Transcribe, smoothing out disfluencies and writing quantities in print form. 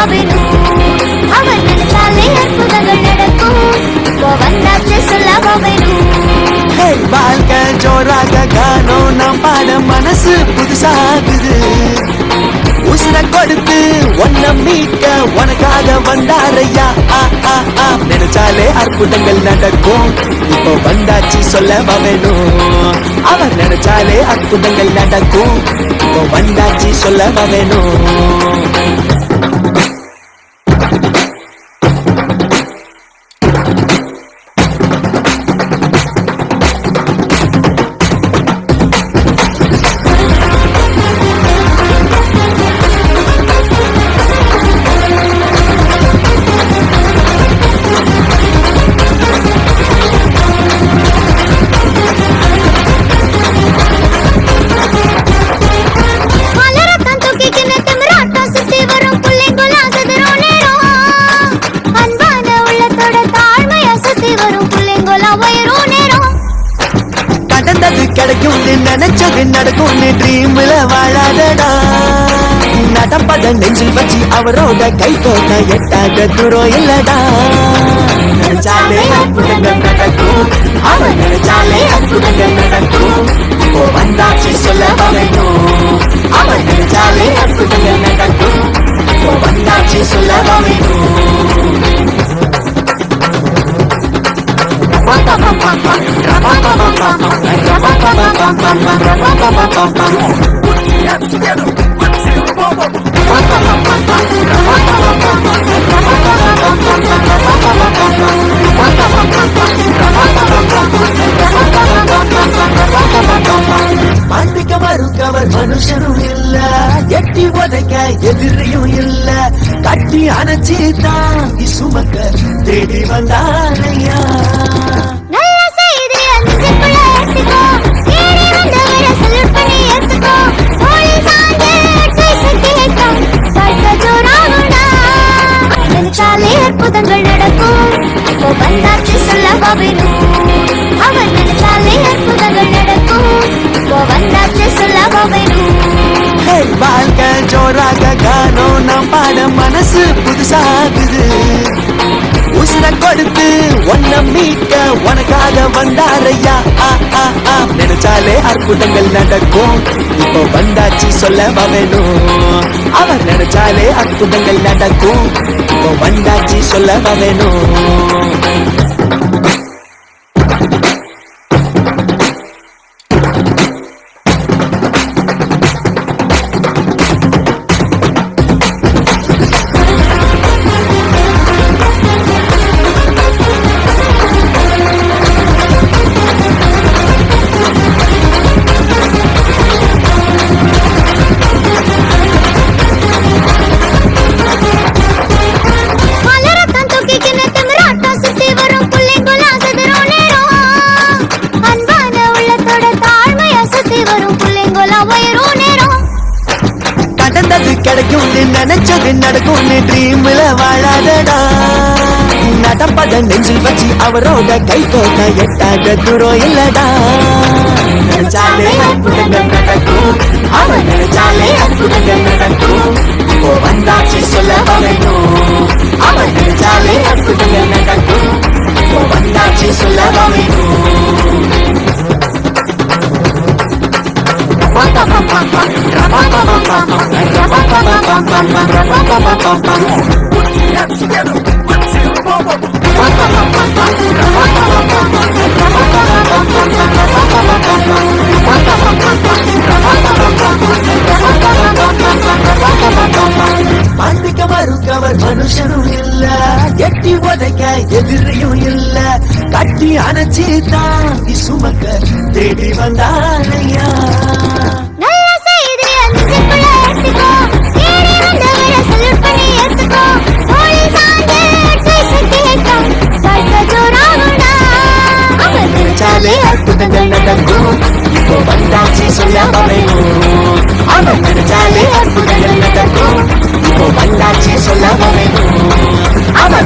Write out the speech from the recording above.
வேணும். அவன் நினைச்சாலே அற்புதங்கள் நடக்கும். இப்போ வந்தாச்சு சொல்லவா வேணும். வாழ்க்கை ஜோராக காணோம் நாம் பாட மனசு புதுசாகுது. உசுர கொடுத்து ஒன்ன மீட்க உனக்காக வந்தாரையா. நினைச்சாலே அற்புதங்கள் நடக்கும். இப்போ வந்தாச்சு சொல்லவா வேணும். அவர் நினைச்சாலே அற்புதங்கள் நடக்கும். இப்போ வந்தாச்சு சொல்லவா வேணும். கிடைக்கும் நினைச்சது நடக்கும் ட்ரீம்ல வாழாதடா. நடப்பத நெஞ்சில் வச்சு அவரோட கை தோட்ட எட்டாத தூரம் இல்லடா. நினைச்சாலே அற்புதங்கள் நடக்கும். அவன் நினைச்சாலே அற்புதங்கள் நடக்கும். இப்போ வந்தாச்சு சொல்லவா வேணும். அவன் நினைச்சாலே அற்புதங்கள் நடக்கும். இப்போ வந்தாச்சு சொல்லவா வேணும். மாண்டிக்க மறுக்கவர் மனுஷனும் இல்ல. எட்டி உதைக்க எதிரியும் இல்ல. கட்டி அணைச்சி தாங்கி சுமக்க தேடி வந்தானையா. அற்புதங்கள் நடக்கும். இப்போ வந்தாச்சு சொல்லவா வேணும். அவன் நினைச்சாலே அற்புதங்கள் நடக்கும். இப்போ வந்தாச்சு சொல்லவா வேணும். வாழ்க்கை ஜோராக காணோம் நாம் பாட மனசு புதுசாகுது. உசுர கொடுத்து ஒன்ன மீட்க உனக்காக வந்தாரையா. நினைச்சாலே அற்புதங்கள் நடக்கும். இப்போ வந்தாச்சு சொல்லவா வேணும். அவர் நினைச்சாலே அற்புதங்கள் நடக்கும். இப்போ வந்தாச்சு சொல்லவா வேணும். கிடைக்கும் நினைச்சது நடக்கும் ட்ரீம்ல வாழாதடா. நடப்பத நெஞ்சில் வச்சு அவரோட கை தோட்ட எட்டாத தூரம் இல்லடா. நினைச்சாலே அற்புதங்கள் நடக்கும். அவன் நினைச்சாலே அற்புதங்கள் நடக்கும். இப்போ வந்தாச்சு சொல்லவா வேணும். அவன் நினைச்சாலே அற்புதங்கள் நடக்கும். இப்போ வந்தாச்சு சொல்லவா வேணும். மாண்டிக்க மறுக்கவர் மனுஷனும் இல்ல. எட்டி உதைக்க எதிரியும் இல்ல. கட்டி அணைச்சி தாங்கி சுமக்க தேடி வந்தானையா. அற்புதங்கள் நடக்கும். இப்போ வந்தாச்சு சொல்லவா வேணும். அவன் நினைச்சாலே அற்புதங்கள் நடக்கும். இப்போ வந்தாச்சு சொல்லவா வேணும். அவன்